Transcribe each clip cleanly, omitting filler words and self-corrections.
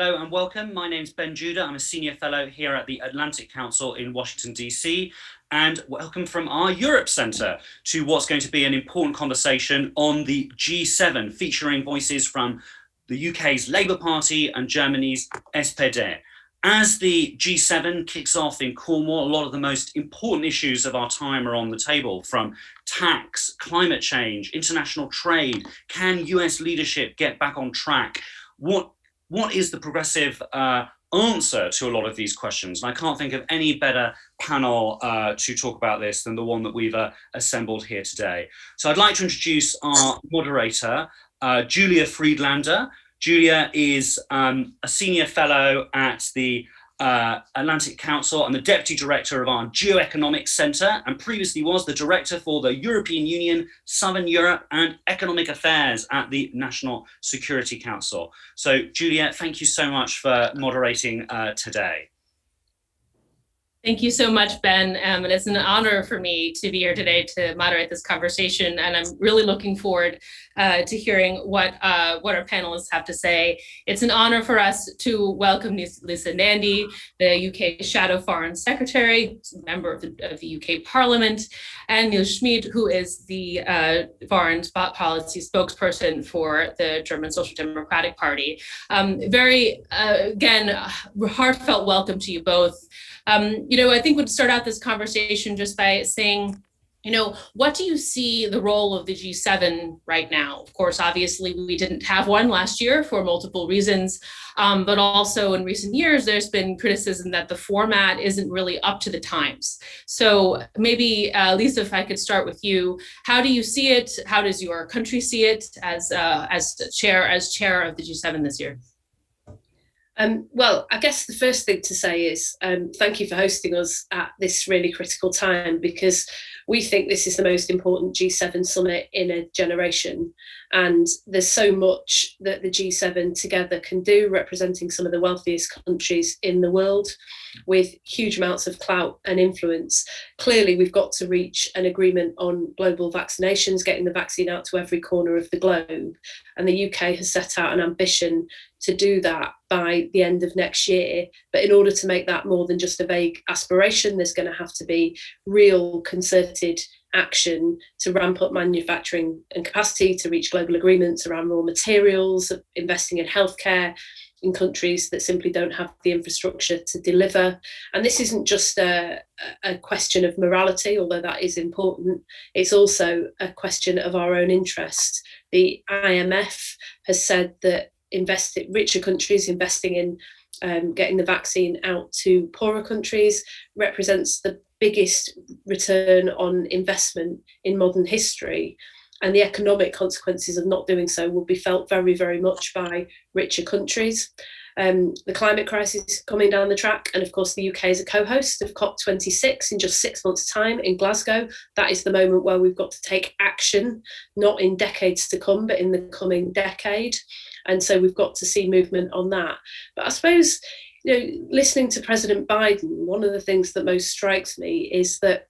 Hello and welcome. My name's Ben Judah. I'm a senior fellow here at the Atlantic Council in Washington, DC. And welcome from our Europe Centre to what's going to be an important conversation on the G7, featuring voices from the UK's Labour Party and Germany's SPD. As the G7 kicks off in Cornwall, a lot of the most important issues of our time are on the table, from tax, climate change, international trade. Can US leadership get back on track? What is the progressive answer to a lot of these questions? And I can't think of any better panel to talk about this than the one that we've assembled here today. So I'd like to introduce our moderator, Julia Friedlander. Julia is a senior fellow at the Atlantic Council and the Deputy Director of our Geoeconomics Centre, and previously was the Director for the European Union, Southern Europe and Economic Affairs at the National Security Council. So Julia, thank you so much for moderating today. Thank you so much, Ben. And it's an honor for me to be here today to moderate this conversation. And I'm really looking forward to hearing what our panelists have to say. It's an honor for us to welcome Lisa Nandy, the UK Shadow Foreign Secretary, member of the UK Parliament, and Neil Schmid, who is the foreign policy spokesperson for the German Social Democratic Party. Again, heartfelt welcome to you both. I think we'd start out this conversation just by saying, what do you see the role of the G7 right now? Of course, obviously, we didn't have one last year for multiple reasons, but also in recent years, there's been criticism that the format isn't really up to the times. So maybe, Lisa, if I could start with you, how do you see it? How does your country see it as chair of the G7 this year? Well, I guess the first thing to say is thank you for hosting us at this really critical time, because we think this is the most important G7 summit in a generation. And there's so much that the G7 together can do, representing some of the wealthiest countries in the world with huge amounts of clout and influence. Clearly, we've got to reach an agreement on global vaccinations, getting the vaccine out to every corner of the globe. And the UK has set out an ambition to do that by the end of next year. But in order to make that more than just a vague aspiration, there's going to have to be real concerted action to ramp up manufacturing and capacity to reach global agreements around raw materials, investing in healthcare in countries that simply don't have the infrastructure to deliver. And this isn't just a question of morality, although that is important. It's also a question of our own interest. The IMF has said that richer countries investing in getting the vaccine out to poorer countries represents the biggest return on investment in modern history. And the economic consequences of not doing so will be felt very, very much by richer countries. The climate crisis is coming down the track. And of course, the UK is a co-host of COP26 in just 6 months' time in Glasgow. That is the moment where we've got to take action, not in decades to come, but in the coming decade. And so we've got to see movement on that. But I suppose, listening to President Biden, one of the things that most strikes me is that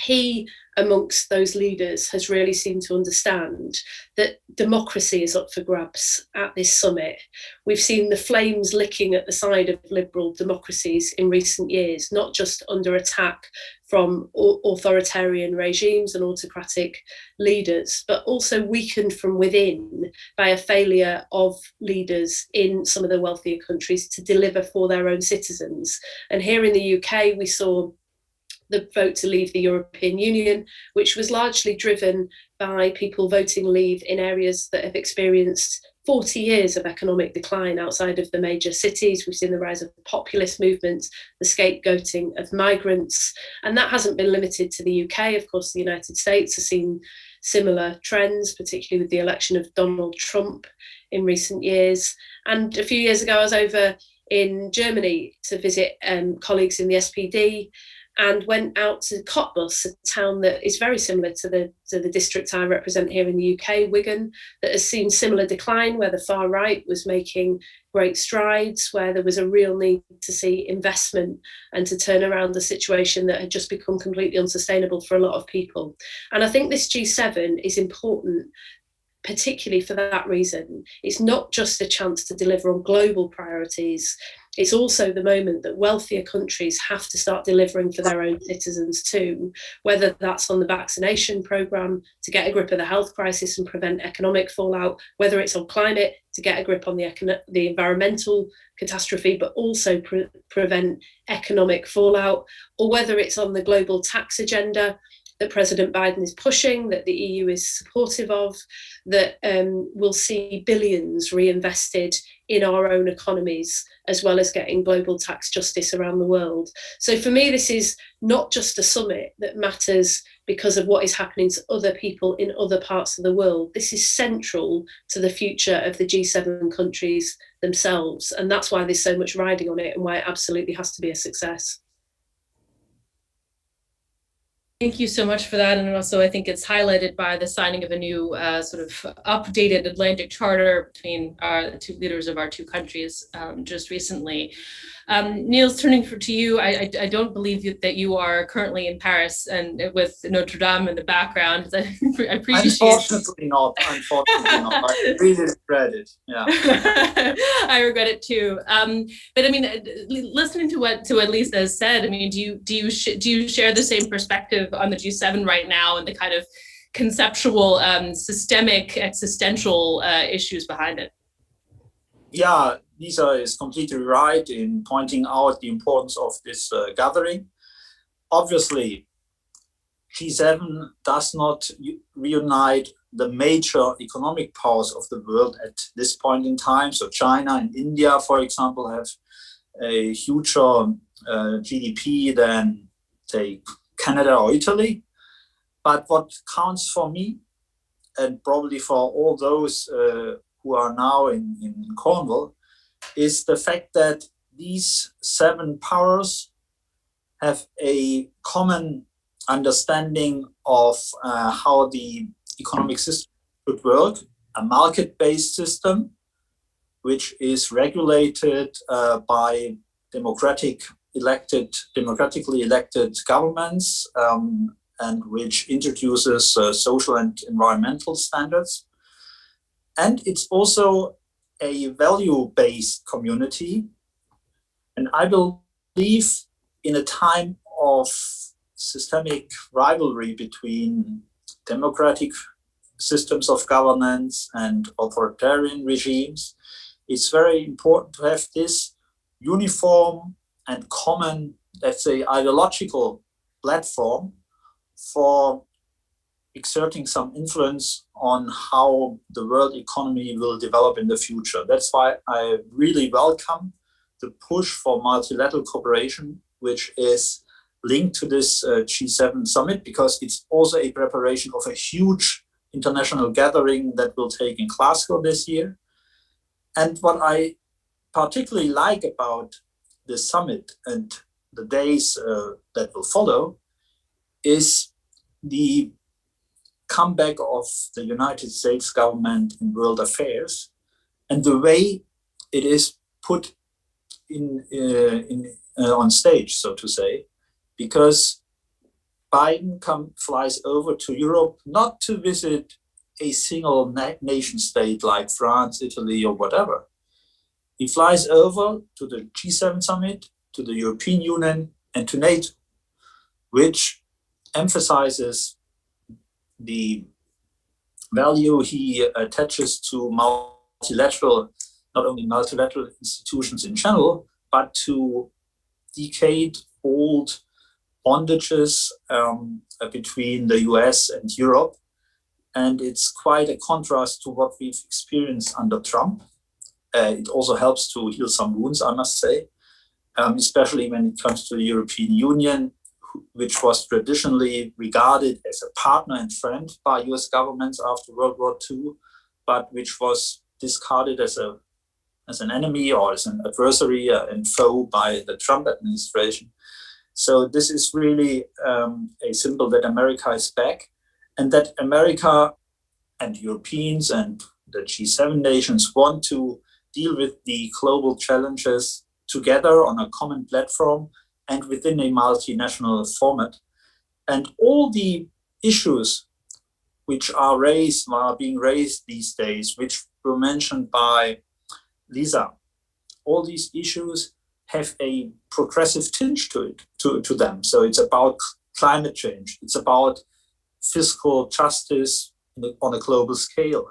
he, amongst those leaders, has really seemed to understand that democracy is up for grabs at this summit. We've seen the flames licking at the side of liberal democracies in recent years, not just under attack from authoritarian regimes and autocratic leaders, but also weakened from within by a failure of leaders in some of the wealthier countries to deliver for their own citizens. And here in the UK, we saw the vote to leave the European Union, which was largely driven by people voting leave in areas that have experienced 40 years of economic decline outside of the major cities. We've seen the rise of populist movements, the scapegoating of migrants, and that hasn't been limited to the UK. Of course, the United States has seen similar trends, particularly with the election of Donald Trump in recent years. And a few years ago, I was over in Germany to visit colleagues in the SPD, and went out to Cottbus, a town that is very similar to the district I represent here in the UK, Wigan, that has seen similar decline, where the far right was making great strides, where there was a real need to see investment and to turn around the situation that had just become completely unsustainable for a lot of people. And I think this G7 is important particularly for that reason, it's not just a chance to deliver on global priorities. It's also the moment that wealthier countries have to start delivering for their own citizens too, whether that's on the vaccination programme to get a grip of the health crisis and prevent economic fallout, whether it's on climate to get a grip on the environmental catastrophe, but also prevent economic fallout, or whether it's on the global tax agenda that President Biden is pushing, that the EU is supportive of, that will see billions reinvested in our own economies, as well as getting global tax justice around the world. So for me, this is not just a summit that matters because of what is happening to other people in other parts of the world. This is central to the future of the G7 countries themselves. And that's why there's so much riding on it and why it absolutely has to be a success. Thank you so much for that. And also, I think it's highlighted by the signing of a new sort of updated Atlantic Charter between the two leaders of our two countries just recently. Niels, turning to you, I don't believe that you are currently in Paris and with Notre Dame in the background. I appreciate. Unfortunately not. I really regret it. Yeah. I regret it too. But I mean, listening to what Lisa has said, I mean, do you share the same perspective on the G7 right now and the kind of conceptual, systemic, existential issues behind it? Yeah, Lisa is completely right in pointing out the importance of this gathering. Obviously, G7 does not reunite the major economic powers of the world at this point in time. So China and India, for example, have a huger GDP than, say, Canada or Italy. But what counts for me, and probably for all those who are now in Cornwall, is the fact that these 7 powers have a common understanding of how the economic system should work, a market-based system, which is regulated by democratically elected governments, and which introduces social and environmental standards. And it's also a value-based community. And I believe in a time of systemic rivalry between democratic systems of governance and authoritarian regimes, it's very important to have this uniform and common, let's say, ideological platform for exerting some influence on how the world economy will develop in the future. That's why I really welcome the push for multilateral cooperation, which is linked to this G7 summit, because it's also a preparation of a huge international gathering that will take in Glasgow this year. And what I particularly like about this summit and the days that will follow is the comeback of the United States government in world affairs and the way it is put on stage, so to say, because Biden flies over to Europe not to visit a single nation state like France, Italy, or whatever. He flies over to the G7 summit, to the European Union, and to NATO, which emphasizes the value he attaches to multilateral, not only multilateral institutions in general, but to decade-old bondages between the US and Europe. And it's quite a contrast to what we've experienced under Trump. It also helps to heal some wounds, I must say, especially when it comes to the European Union, which was traditionally regarded as a partner and friend by US governments after World War II, but which was discarded as an enemy or as an adversary and foe by the Trump administration. So this is really a symbol that America is back, and that America and Europeans and the G7 nations want to deal with the global challenges together on a common platform and within a multinational format. And all the issues which are being raised these days, which were mentioned by Lisa, all these issues have a progressive tinge to them. So it's about climate change. It's about fiscal justice on a global scale.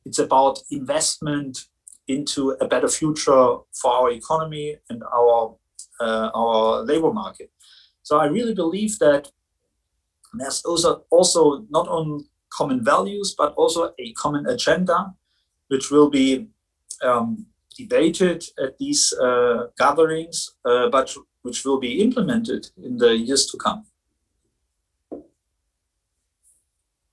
It's about investment into a better future for our economy and our labor market. So I really believe that there's also not only common values, but also a common agenda, which will be debated at these gatherings, but which will be implemented in the years to come.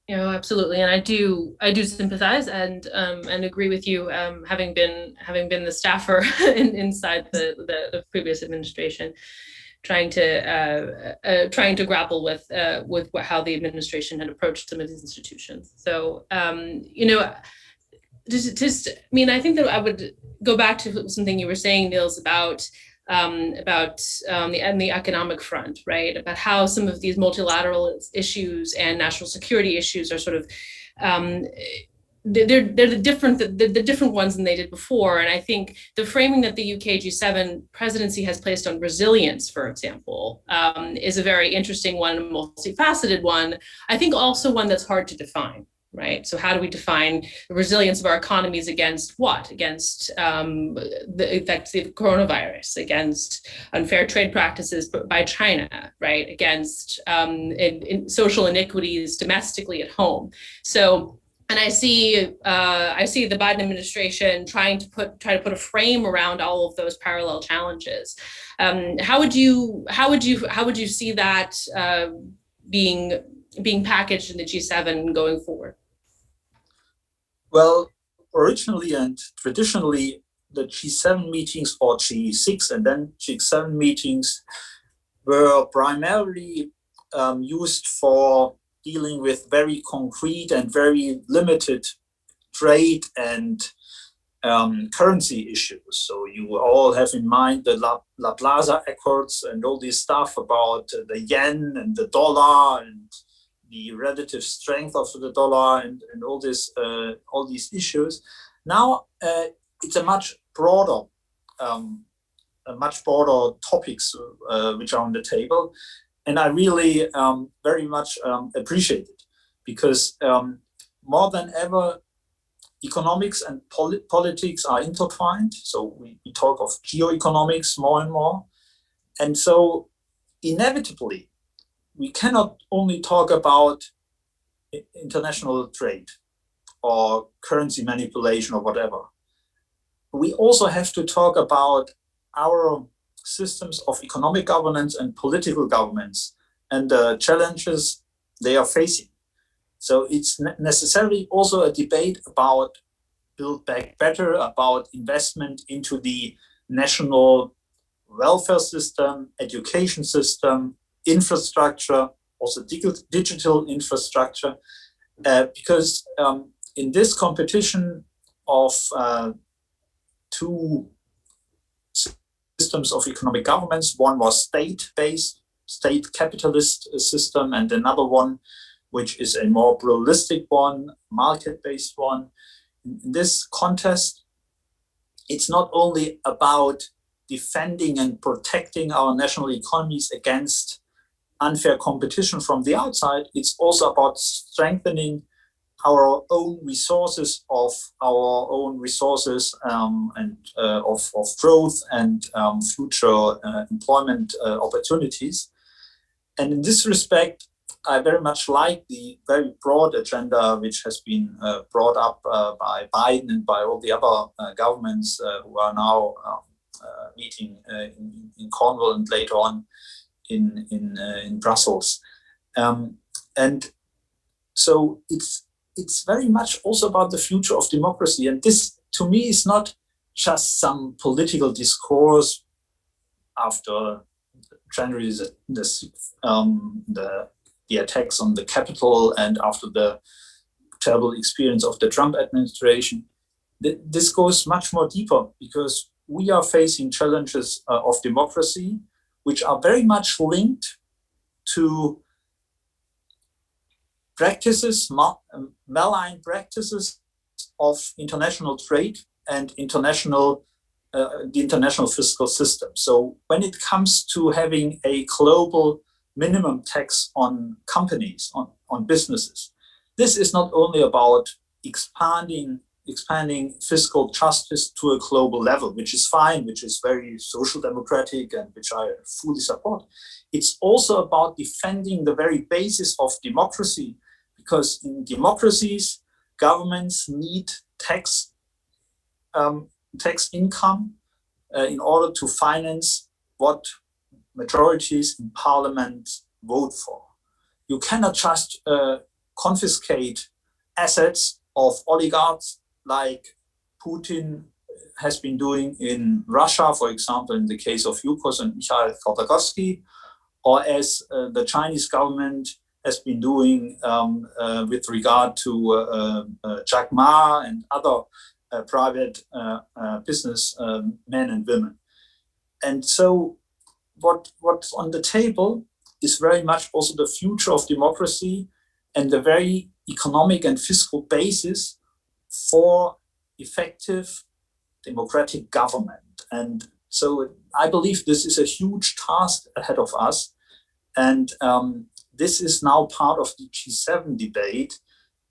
Absolutely, and I do sympathize and agree with you. Having been the staffer inside the previous administration, trying to grapple with how the administration had approached some of these institutions. So I think that I would go back to something you were saying, Niels, about the economic front, right? About how some of these multilateral issues and national security issues are sort of they're the different ones than they did before. And I think the framing that the UK G7 presidency has placed on resilience, for example, is a very interesting one, a multifaceted one. I think also one that's hard to define. Right. So how do we define the resilience of our economies against what? Against the effects of coronavirus, against unfair trade practices by China, right? Against social inequities domestically at home. So, and I see the Biden administration trying to put a frame around all of those parallel challenges. How would you see that being packaged in the G7 going forward? Well, originally and traditionally, the G7 meetings, or G6 and then G7 meetings, were primarily used for dealing with very concrete and very limited trade and currency issues. So you all have in mind the La Plaza Accords and all this stuff about the yen and the dollar and the relative strength of the dollar and all these issues. Now it's a much broader topics which are on the table, and I really very much appreciate it, because more than ever, economics and politics are intertwined. So we talk of geoeconomics more and more, and so inevitably, we cannot only talk about international trade or currency manipulation or whatever. We also have to talk about our systems of economic governance and political governance and the challenges they are facing. So it's necessarily also a debate about Build Back Better, about investment into the national welfare system, education system, infrastructure, also digital infrastructure, because in this competition of two systems of economic governments, one was state-based, state capitalist system, and another one which is a more pluralistic one, market-based one. In this contest, it's not only about defending and protecting our national economies against unfair competition from the outside, it's also about strengthening our own resources and of growth and future employment opportunities. And in this respect, I very much like the very broad agenda which has been brought up by Biden and by all the other governments who are now meeting in Cornwall and later on in Brussels. And so it's very much also about the future of democracy. And this, to me, is not just some political discourse after January the attacks on the Capitol and after the terrible experience of the Trump administration. This goes much more deeper, because we are facing challenges of democracy, which are very much linked to practices, malign practices of international trade and the international fiscal system. So when it comes to having a global minimum tax on companies, on businesses, this is not only about expanding fiscal justice to a global level, which is fine, which is very social democratic and which I fully support. It's also about defending the very basis of democracy, because in democracies, governments need tax income in order to finance what majorities in parliament vote for. You cannot just confiscate assets of oligarchs like Putin has been doing in Russia, for example, in the case of Yukos and Mikhail Khodorkovsky, or as the Chinese government has been doing with regard to Jack Ma and other private business men and women. And so what's on the table is very much also the future of democracy and the very economic and fiscal basis for effective democratic government. And so I believe this is a huge task ahead of us. And this is now part of the G7 debate.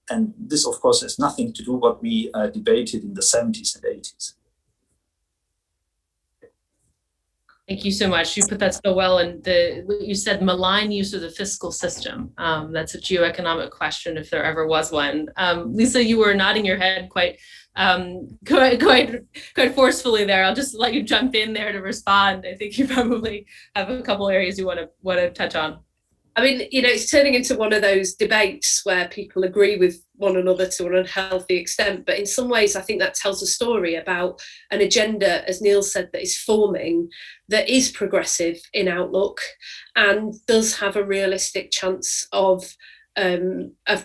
And this, of course, has nothing to do with what we debated in the 70s and 80s. Thank you so much. You put that so well. And you said malign use of the fiscal system. That's a geoeconomic question, if there ever was one. Lisa, you were nodding your head quite forcefully there. I'll just let you jump in there to respond. I think you probably have a couple areas you want to touch on. I mean, it's turning into one of those debates where people agree with one another to an unhealthy extent. But in some ways, I think that tells a story about an agenda, as Neil said, that is forming, that is progressive in outlook and does have a realistic chance of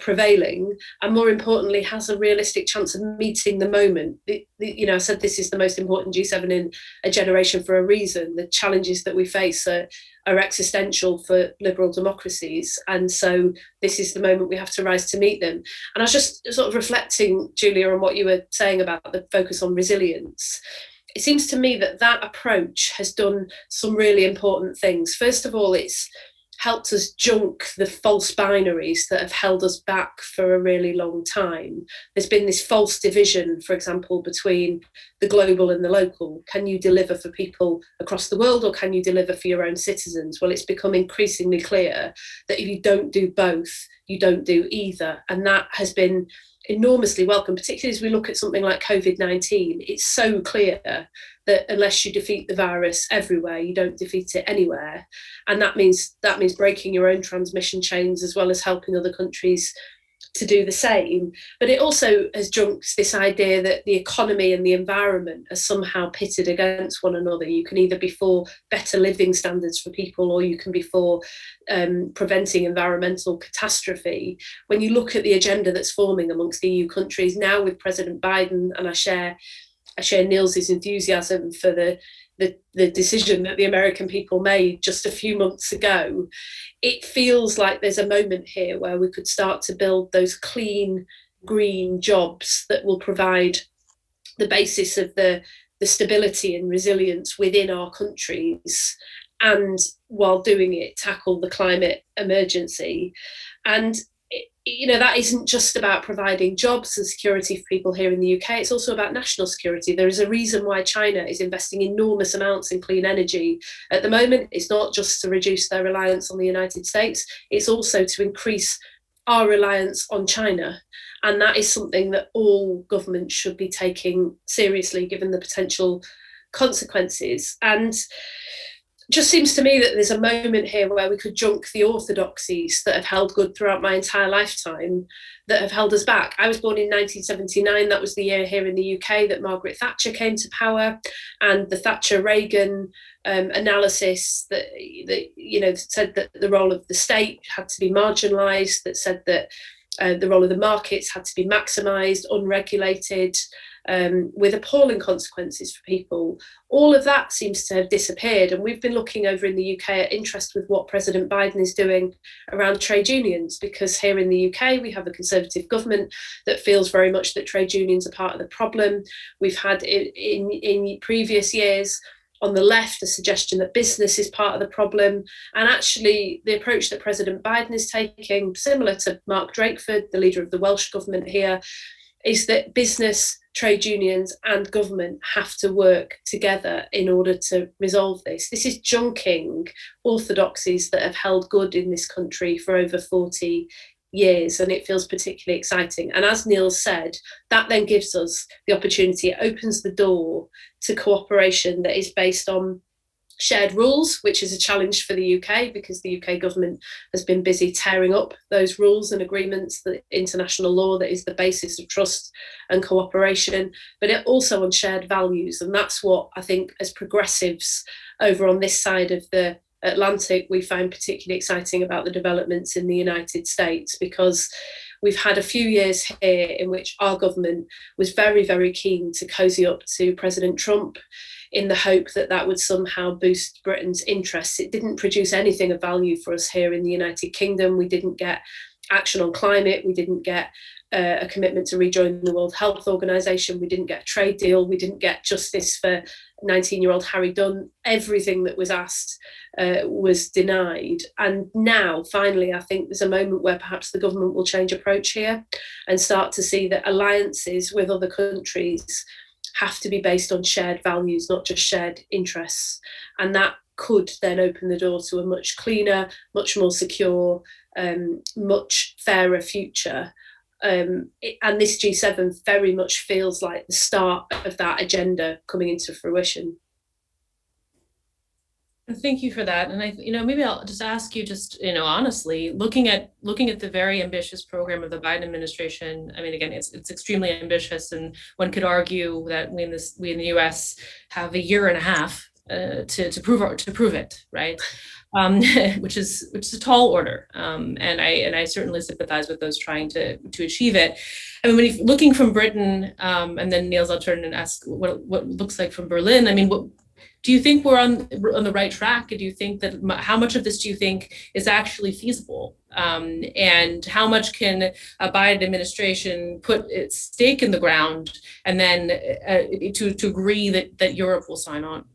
prevailing, and more importantly, has a realistic chance of meeting the moment. I said this is the most important G7 in a generation for a reason. The challenges that we face are existential for liberal democracies, and so this is the moment we have to rise to meet them. And I was just sort of reflecting, Julia, on what you were saying about the focus on resilience. It seems to me that approach has done some really important things. First of all, it's helped us junk the false binaries that have held us back for a really long time. There's been this false division, for example, between the global and the local. Can you deliver for people across the world, or can you deliver for your own citizens? Well, it's become increasingly clear that if you don't do both, you don't do either. And that has been enormously welcome, particularly as we look at something like COVID-19. It's so clear that unless you defeat the virus everywhere, you don't defeat it anywhere. And that means breaking your own transmission chains as well as helping other countries to do the same. But it also has junked this idea that the economy and the environment are somehow pitted against one another. You can either be for better living standards for people, or you can be for preventing environmental catastrophe. When you look at the agenda that's forming amongst the EU countries now with President Biden, and I share Niels' enthusiasm for the decision that the American people made just a few months ago, it feels like there's a moment here where we could start to build those clean, green jobs that will provide the basis of the stability and resilience within our countries, and while doing it, tackle the climate emergency. And that isn't just about providing jobs and security for people here in the UK, it's also about national security. There is a reason why China is investing enormous amounts in clean energy at the moment. It's not just to reduce their reliance on the United States, it's also to increase our reliance on China. And that is something that all governments should be taking seriously, given the potential consequences. And just seems to me that there's a moment here where we could junk the orthodoxies that have held good throughout my entire lifetime, that have held us back. I was born in 1979. That was the year here in the UK that Margaret Thatcher came to power, and the Thatcher-Reagan analysis that said that the role of the state had to be marginalised, that said that the role of the markets had to be maximised, unregulated, with appalling consequences for people. All of that seems to have disappeared. And we've been looking over in the UK at interest with what President Biden is doing around trade unions, because here in the UK, we have a Conservative government that feels very much that trade unions are part of the problem. We've had in previous years on the left a suggestion that business is part of the problem. And actually, the approach that President Biden is taking, similar to Mark Drakeford, the leader of the Welsh government here, is that business, trade unions and government have to work together in order to resolve this. This is junking orthodoxies that have held good in this country for over 40 years, and it feels particularly exciting. And as Neil said, that then gives us the opportunity, it opens the door to cooperation that is based on shared rules, which is a challenge for the UK because the UK government has been busy tearing up those rules and agreements, the international law that is the basis of trust and cooperation, but it also on shared values. And that's what I think as progressives over on this side of the Atlantic, we find particularly exciting about the developments in the United States, because we've had a few years here in which our government was very, very keen to cozy up to President Trump in the hope that that would somehow boost Britain's interests. It didn't produce anything of value for us here in the United Kingdom. We didn't get action on climate. We didn't get a commitment to rejoin the World Health Organization. We didn't get a trade deal. We didn't get justice for 19-year-old Harry Dunn. Everything that was asked was denied. And now, finally, I think there's a moment where perhaps the government will change approach here and start to see that alliances with other countries have to be based on shared values, not just shared interests. And that could then open the door to a much cleaner, much more secure, much fairer future. And this G7 very much feels like the start of that agenda coming into fruition. Thank you for that. And maybe I'll just ask you, honestly, looking at the very ambitious program of the Biden administration. I mean, again, it's extremely ambitious, and one could argue that we in the U.S. have a year and a half to prove it, right? Which is a tall order, and I certainly sympathize with those trying to achieve it. I mean, when you're looking from Britain, and then Niels, I'll turn and ask what it looks like from Berlin. I mean, do you think we're on the right track? Do you think that how much of this do you think is actually feasible? And how much can a Biden administration put its stake in the ground and then to agree that Europe will sign on?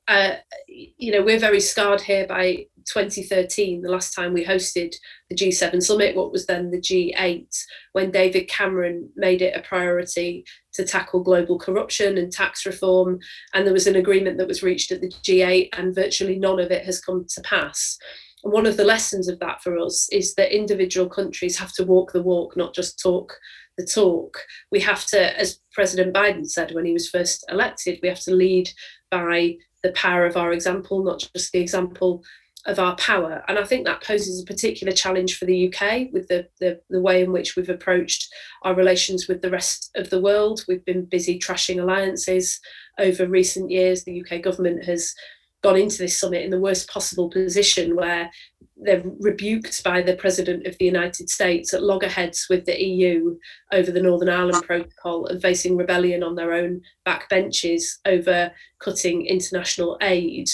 We're very scarred here by 2013, the last time we hosted the G7 summit, what was then the G8, when David Cameron made it a priority to tackle global corruption and tax reform. And there was an agreement that was reached at the G8, and virtually none of it has come to pass. And one of the lessons of that for us is that individual countries have to walk the walk, not just talk the talk. We have to, as President Biden said when he was first elected, we have to lead by the power of our example, not just the example of our power. And I think that poses a particular challenge for the UK with the way in which we've approached our relations with the rest of the world. We've been busy trashing alliances over recent years. The UK government has gone into this summit in the worst possible position, where they're rebuked by the President of the United States at loggerheads with the EU over the Northern Ireland Protocol and facing rebellion on their own backbenches over cutting international aid.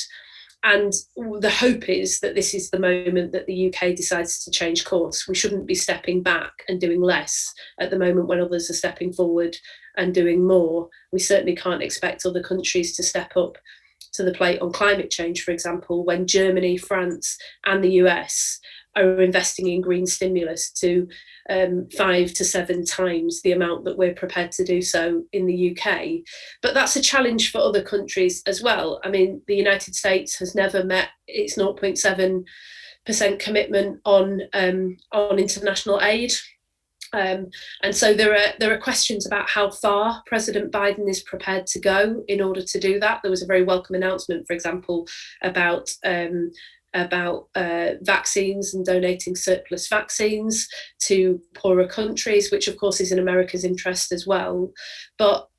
And the hope is that this is the moment that the UK decides to change course. We shouldn't be stepping back and doing less at the moment when others are stepping forward and doing more. We certainly can't expect other countries to step up to the plate on climate change, for example, when Germany, France and the US are investing in green stimulus to 5 to 7 times the amount that we're prepared to do so in the UK. But that's a challenge for other countries as well. I mean, the United States has never met its 0.7% commitment on international aid. And so there are questions about how far President Biden is prepared to go in order to do that. There was a very welcome announcement, for example, about vaccines and donating surplus vaccines to poorer countries, which of course is in America's interest as well. But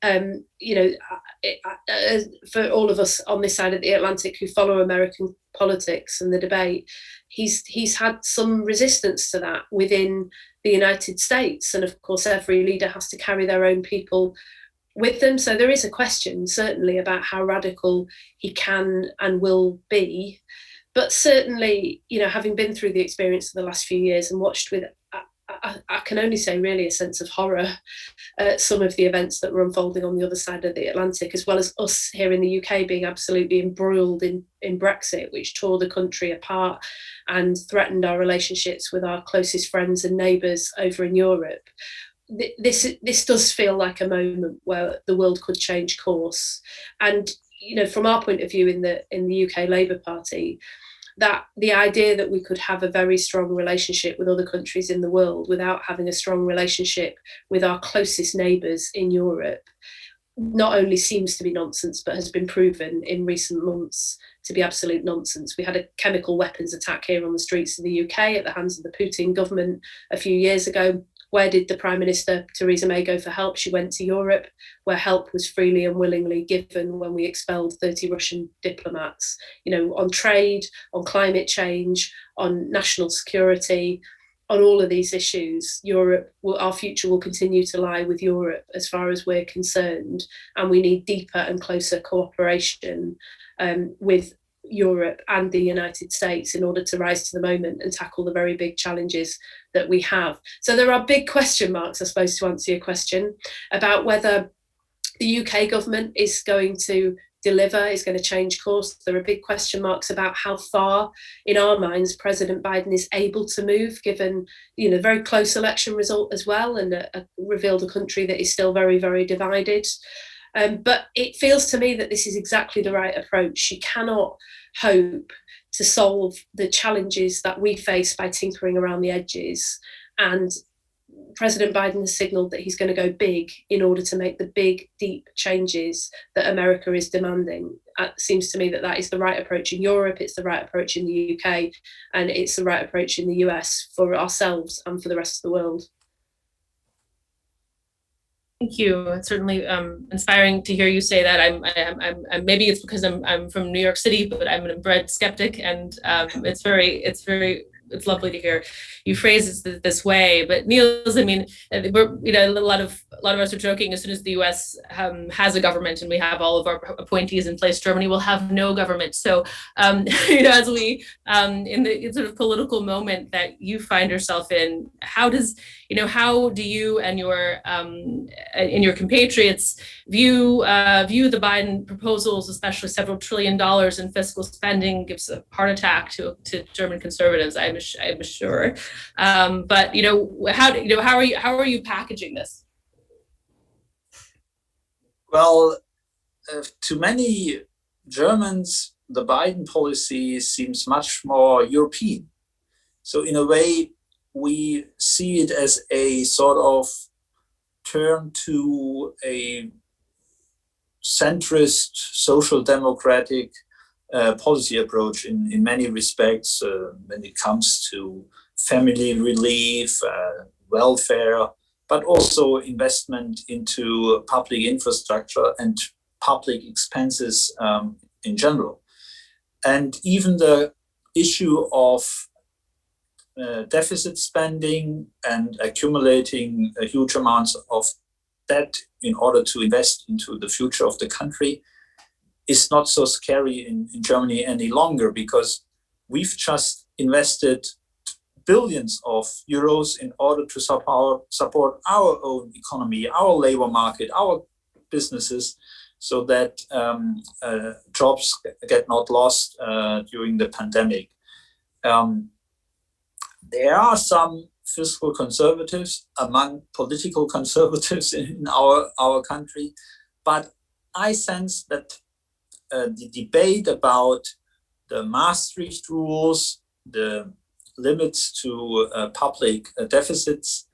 for all of us on this side of the Atlantic who follow American politics and the debate, he's had some resistance to that within the United States. And of course, every leader has to carry their own people with them. So there is a question, certainly, about how radical he can and will be. But certainly, having been through the experience of the last few years and watched with, I can only say really a sense of horror at some of the events that were unfolding on the other side of the Atlantic, as well as us here in the UK being absolutely embroiled in Brexit, which tore the country apart and threatened our relationships with our closest friends and neighbours over in Europe. This does feel like a moment where the world could change course. And, from our point of view in the UK Labour Party, that the idea that we could have a very strong relationship with other countries in the world without having a strong relationship with our closest neighbours in Europe not only seems to be nonsense, but has been proven in recent months to be absolute nonsense. We had a chemical weapons attack here on the streets of the UK at the hands of the Putin government a few years ago. Where did the Prime Minister, Theresa May, go for help? She went to Europe, where help was freely and willingly given when we expelled 30 Russian diplomats. On trade, on climate change, on national security, on all of these issues, our future will continue to lie with Europe as far as we're concerned. And we need deeper and closer cooperation with Europe and the United States in order to rise to the moment and tackle the very big challenges that we have. So there are big question marks, I suppose, to answer your question about whether the UK government is going to deliver, is going to change course. There are big question marks about how far, in our minds, President Biden is able to move, given the very close election result as well, and revealed a country that is still very, very divided. But it feels to me that this is exactly the right approach. You cannot hope to solve the challenges that we face by tinkering around the edges. And President Biden has signalled that he's going to go big in order to make the big, deep changes that America is demanding. It seems to me that is the right approach in Europe, it's the right approach in the UK, and it's the right approach in the US for ourselves and for the rest of the world. Thank you. It's certainly inspiring to hear you say that. I'm maybe it's because I'm from New York City, but I'm an inbred skeptic, and it's lovely to hear you phrase it this way. But Niels, I mean, we're, a lot of us are joking. As soon as the U.S. has a government and we have all of our appointees in place, Germany will have no government. So, as we in the sort of political moment that you find yourself in, how do you and your compatriots view the Biden proposals, especially several $1 trillion in fiscal spending, gives a heart attack to German conservatives, I'm sure. But how are you packaging this? Well, to many Germans, the Biden policy seems much more European. So in a way, we see it as a sort of turn to a centrist, social democratic policy approach in many respects when it comes to family relief, welfare, but also investment into public infrastructure and public expenses in general. And even the issue of deficit spending and accumulating huge amounts of debt in order to invest into the future of the country is not so scary in Germany any longer, because we've just invested billions of euros in order to support our own economy, our labor market, our businesses, so that jobs get not lost during the pandemic. There are some fiscal conservatives among political conservatives in our country, but I sense that the debate about the Maastricht rules, the limits to public deficits,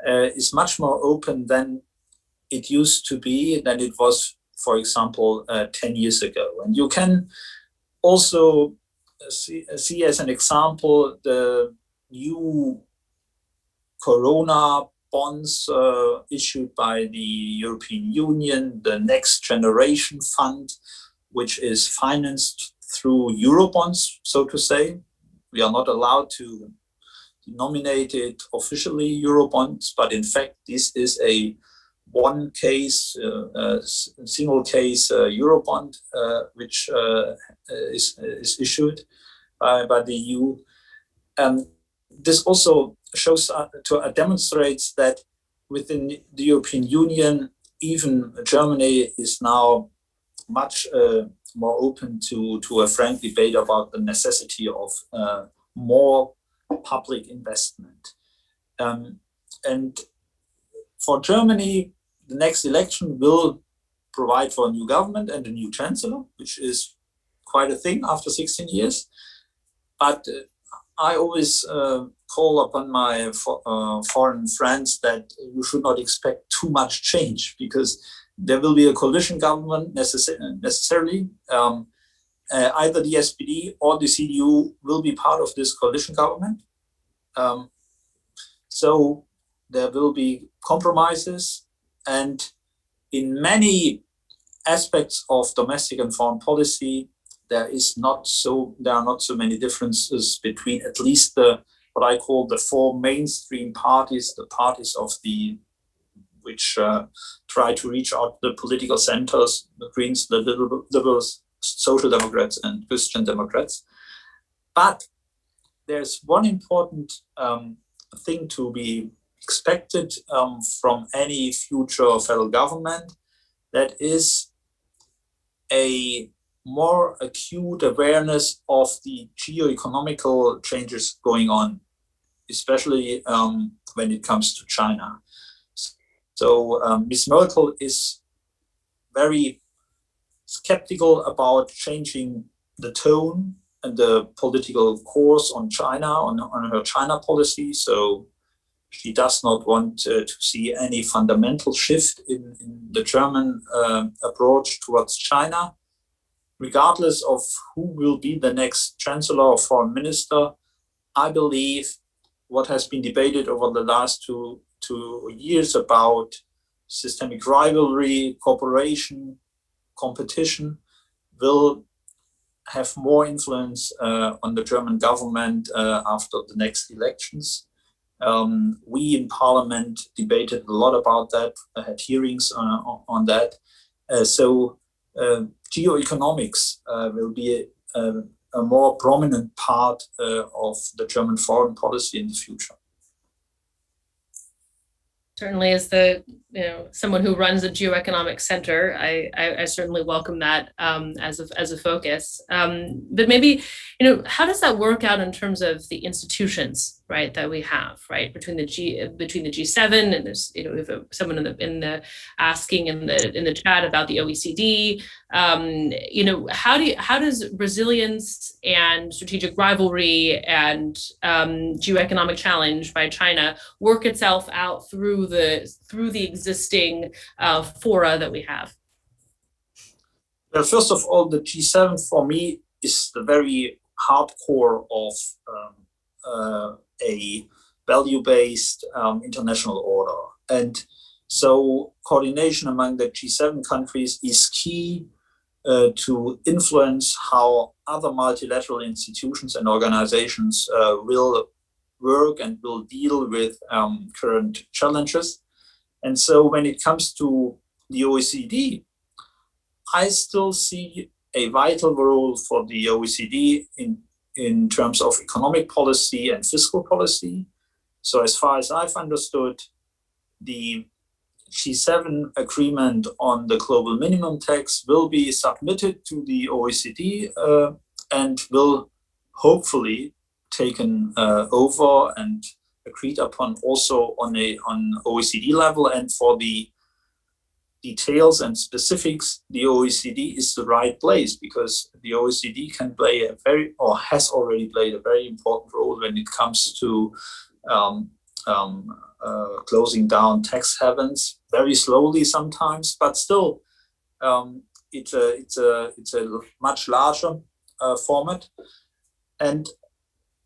is much more open than it used to be, than it was, for example, 10 years ago. And you can also see as an example the new Corona bonds issued by the European Union, the Next Generation Fund, which is financed through Eurobonds, so to say. We are not allowed to denominate it officially Eurobonds, but in fact, this is a one case, single case Eurobond, which is issued by the EU. This also shows demonstrates that within the European Union, even Germany is now much more open to a frank debate about the necessity of more public investment. And for Germany, the next election will provide for a new government and a new chancellor, which is quite a thing after 16 years. But I always call upon my foreign friends that you should not expect too much change, because there will be a coalition government necessarily. Either the SPD or the CDU will be part of this coalition government. So there will be compromises, and in many aspects of domestic and foreign policy, there are not so many differences between at least what I call the four mainstream parties, the parties of which try to reach out the political centers, the Greens, the Liberals, Social Democrats, and Christian Democrats. But there's one important thing to be expected from any future federal government, that is a more acute awareness of the geoeconomical changes going on, especially when it comes to China. So Ms. Merkel is very skeptical about changing the tone and the political course on China, on her China policy. So she does not want to see any fundamental shift in the German approach towards China. Regardless of who will be the next chancellor or foreign minister, I believe what has been debated over the last two years about systemic rivalry, cooperation, competition will have more influence on the German government after the next elections. We in Parliament debated a lot about that, had hearings on that. So geoeconomics will be a more prominent part of the German foreign policy in the future. Certainly, as someone who runs a Geoeconomics center, I certainly welcome that as a focus. But maybe, how does that work out in terms of the institutions, right, that we have, right, between the G7, and there's we have someone in the asking in the chat about the OECD. How does resilience and strategic rivalry and geoeconomic challenge by China work itself out through the existing fora that we have? Well, first of all, the G7 for me is the very hardcore of a value-based international order. And so coordination among the G7 countries is key to influence how other multilateral institutions and organizations will work and will deal with current challenges. And so when it comes to the OECD, I still see a vital role for the OECD in terms of economic policy and fiscal policy. So as far as I've understood, the G7 agreement on the global minimum tax will be submitted to the OECD and will hopefully taken over and agreed upon also on OECD level. And for the details and specifics, the OECD is the right place, because the OECD can play has already played a very important role when it comes to closing down tax havens, very slowly sometimes, but still it's a much larger format. And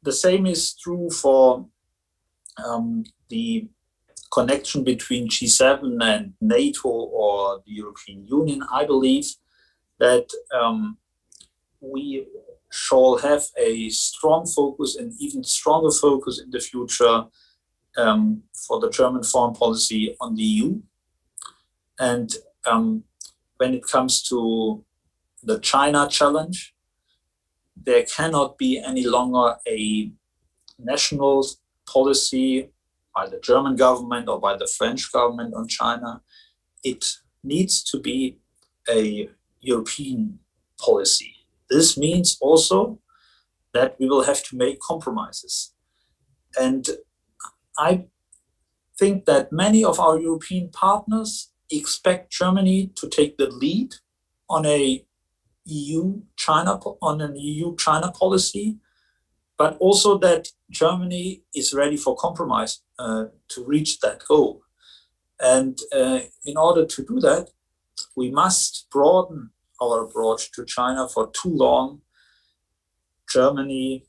the same is true for the connection between G7 and NATO or the European Union, I believe that we shall have a strong focus and even stronger focus in the future for the German foreign policy on the EU. And when it comes to the China challenge, there cannot be any longer a national policy by the German government or by the French government on China. It needs to be a European policy. This means also that we will have to make compromises. And I think that many of our European partners expect Germany to take the lead on an EU-China policy, but also that Germany is ready for compromise to reach that goal. And in order to do that, we must broaden our approach to China. For too long, German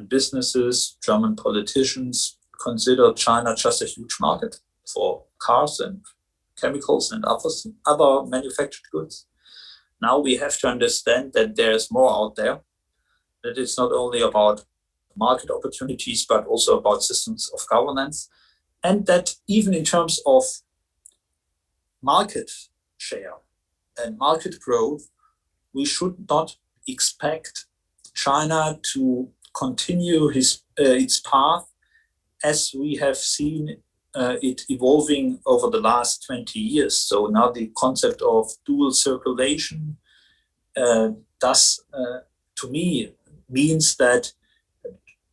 businesses, German politicians consider China just a huge market for cars and chemicals and other manufactured goods. Now we have to understand that there's more out there, that it's not only about market opportunities, but also about systems of governance, and that even in terms of market share and market growth, we should not expect China to continue its path as we have seen it evolving over the last 20 years. So now the concept of dual circulation to me, means that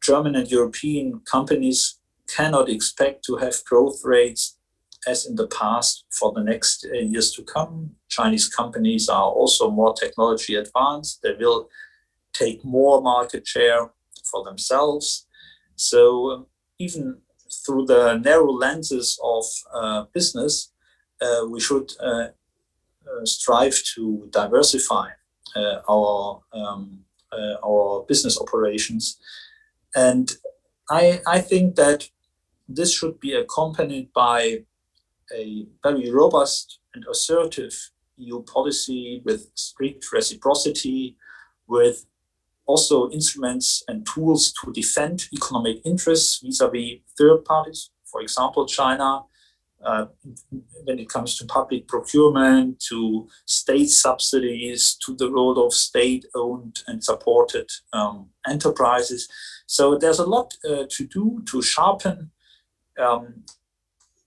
German and European companies cannot expect to have growth rates as in the past for the next years to come. Chinese companies are also more technology advanced. They will take more market share for themselves. So even through the narrow lenses of business, we should strive to diversify our business operations. And I think that this should be accompanied by a very robust and assertive EU policy with strict reciprocity, with also instruments and tools to defend economic interests vis-a-vis third parties, for example, China, when it comes to public procurement, to state subsidies, to the role of state-owned and supported enterprises. So there's a lot to do to sharpen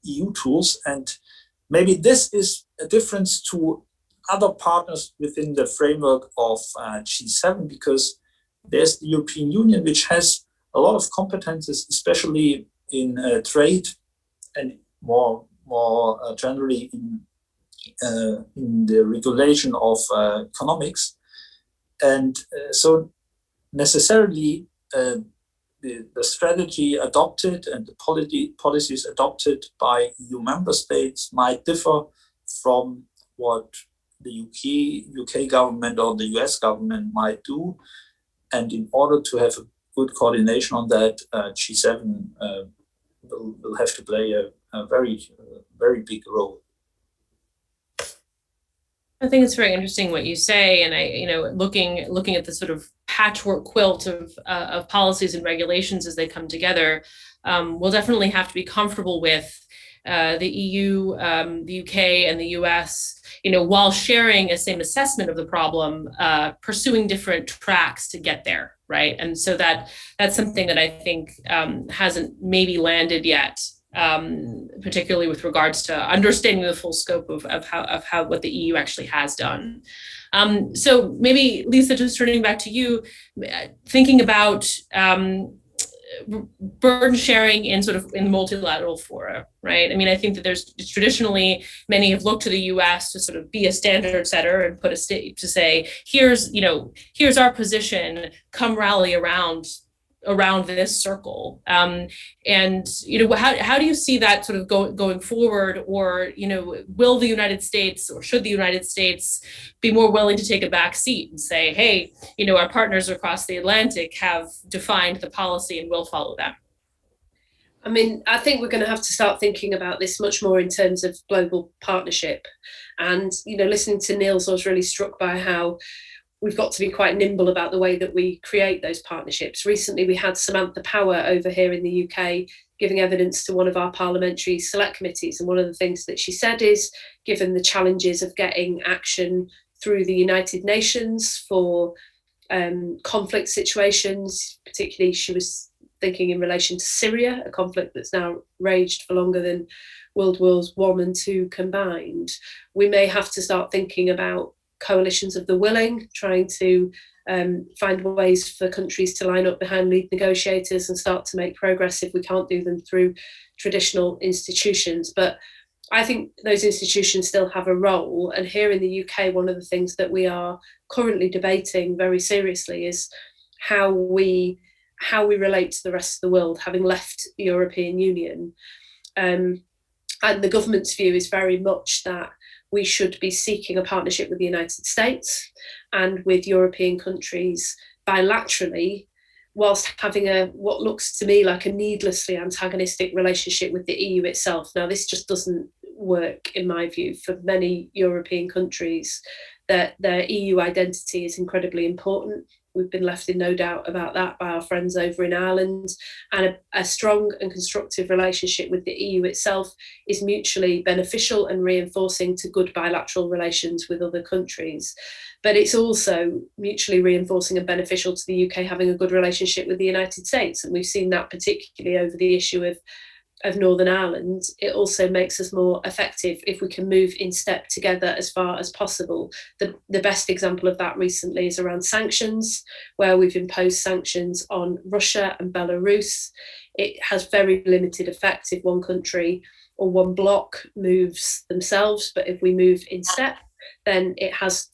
EU tools, and maybe this is a difference to other partners within the framework of G7, because there's the European Union, which has a lot of competences, especially in trade and more generally in the regulation of economics. And so necessarily the strategy adopted and the policies adopted by EU member states might differ from what the UK government or the US government might do. And in order to have a good coordination on that, G7 will have to play a very big role. I think it's very interesting what you say, and looking at the sort of patchwork quilt of policies and regulations as they come together, we'll definitely have to be comfortable with the EU, the UK, and the US, while sharing a same assessment of the problem, pursuing different tracks to get there, right? And so that's something that I think hasn't maybe landed yet. Particularly with regards to understanding the full scope of how what the EU actually has done. So maybe, Lisa, just turning back to you, thinking about burden sharing in multilateral fora, right? I mean, I think that there's traditionally, many have looked to the US to sort of be a standard setter and put a state to say, here's our position, come rally around this circle. And how do you see that sort of going forward? Or will the United States, or should the United States be more willing to take a back seat and say, hey, our partners across the Atlantic have defined the policy and we'll follow them? I mean, I think we're going to have to start thinking about this much more in terms of global partnership. And, you know, listening to Niels, I was really struck by how we've got to be quite nimble about the way that we create those partnerships. Recently, we had Samantha Power over here in the UK giving evidence to one of our parliamentary select committees. And one of the things that she said is, given the challenges of getting action through the United Nations for conflict situations, particularly she was thinking in relation to Syria, a conflict that's now raged for longer than World Wars I and II combined, we may have to start thinking about coalitions of the willing, trying to find ways for countries to line up behind lead negotiators and start to make progress if we can't do them through traditional institutions. But I think those institutions still have a role. And here in the UK, one of the things that we are currently debating very seriously is how we relate to the rest of the world, having left the European Union. And the government's view is very much that we should be seeking a partnership with the United States and with European countries bilaterally, whilst having what looks to me like a needlessly antagonistic relationship with the EU itself. Now, this just doesn't work, in my view, for many European countries. That their EU identity is incredibly important. We've been left in no doubt about that by our friends over in Ireland. And a strong and constructive relationship with the EU itself is mutually beneficial and reinforcing to good bilateral relations with other countries. But it's also mutually reinforcing and beneficial to the UK having a good relationship with the United States. And we've seen that particularly over the issue of Northern Ireland. It also makes us more effective if we can move in step together as far as possible. The best example of that recently is around sanctions, where we've imposed sanctions on Russia and Belarus. It has very limited effect if one country or one bloc moves themselves, but if we move in step, then it has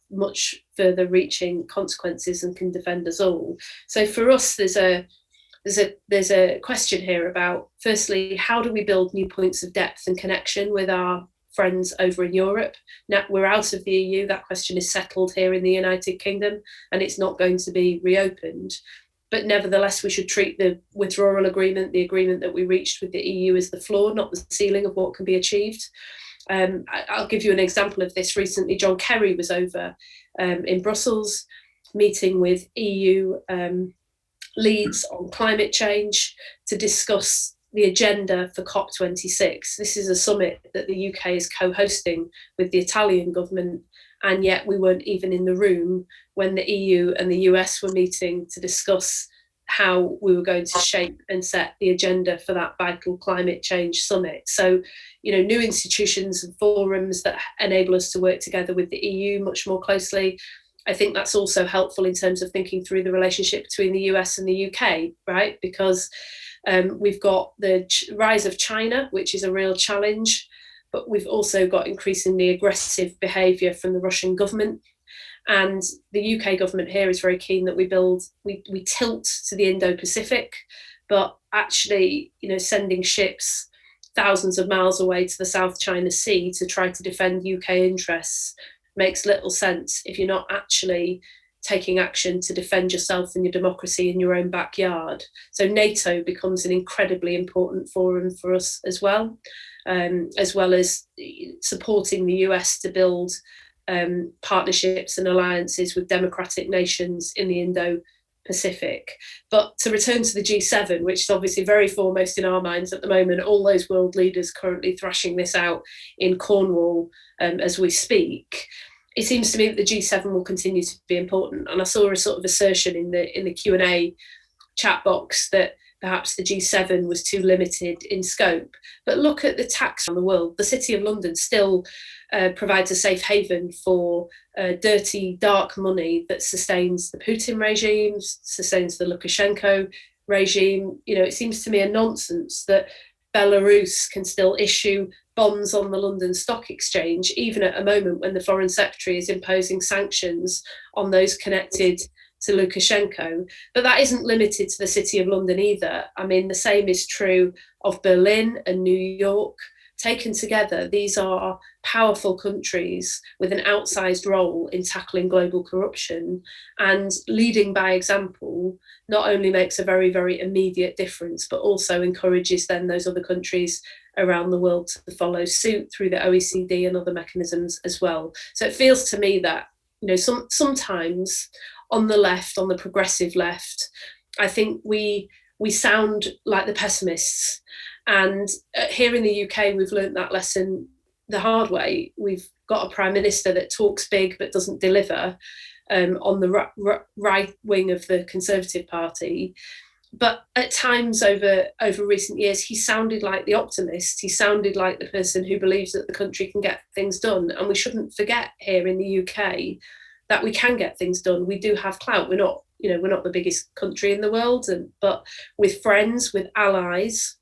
much further reaching consequences and can defend us all. So for us, there's a question here about, firstly, how do we build new points of depth and connection with our friends over in Europe? Now we're out of the EU, that question is settled here in the United Kingdom and it's not going to be reopened. But nevertheless, we should treat the withdrawal agreement, the agreement that we reached with the EU, as the floor, not the ceiling of what can be achieved. I'll give you an example of this. Recently, John Kerry was over in Brussels meeting with EU leads on climate change to discuss the agenda for COP26. This is a summit that the UK is co-hosting with the Italian government, and yet we weren't even in the room when the EU and the US were meeting to discuss how we were going to shape and set the agenda for that vital climate change summit. So, you know, new institutions and forums that enable us to work together with the EU much more closely. I think that's also helpful in terms of thinking through the relationship between the US and the UK, right? Because we've got the rise of China, which is a real challenge, but we've also got increasingly aggressive behaviour from the Russian government. And the UK government here is very keen that we tilt to the Indo-Pacific, but actually, you know, sending ships thousands of miles away to the South China Sea to try to defend UK interests makes little sense if you're not actually taking action to defend yourself and your democracy in your own backyard. So NATO becomes an incredibly important forum for us as well as supporting the US to build partnerships and alliances with democratic nations in the Indo-Pacific. But to return to the G7, which is obviously very foremost in our minds at the moment, all those world leaders currently thrashing this out in Cornwall as we speak, it seems to me that the G7 will continue to be important. And I saw a sort of assertion in the Q&A chat box that perhaps the G7 was too limited in scope. But look at the tax on the world. The City of London still provides a safe haven for dirty, dark money that sustains the Putin regime, sustains the Lukashenko regime. You know, it seems to me a nonsense that Belarus can still issue bonds on the London Stock Exchange, even at a moment when the Foreign Secretary is imposing sanctions on those connected to Lukashenko. But that isn't limited to the City of London either. I mean, the same is true of Berlin and New York, taken together, these are powerful countries with an outsized role in tackling global corruption, and leading by example not only makes a very, very immediate difference, but also encourages then those other countries around the world to follow suit through the OECD and other mechanisms as well. So it feels to me that, you know, sometimes on the left, on the progressive left, I think we sound like the pessimists. And here in the UK, we've learned that lesson the hard way. We've got a prime minister that talks big but doesn't deliver on the right wing of the Conservative Party. But at times over recent years, he sounded like the optimist. He sounded like the person who believes that the country can get things done. And we shouldn't forget here in the UK that we can get things done. We do have clout. We're not the biggest country in the world, but with friends, with allies,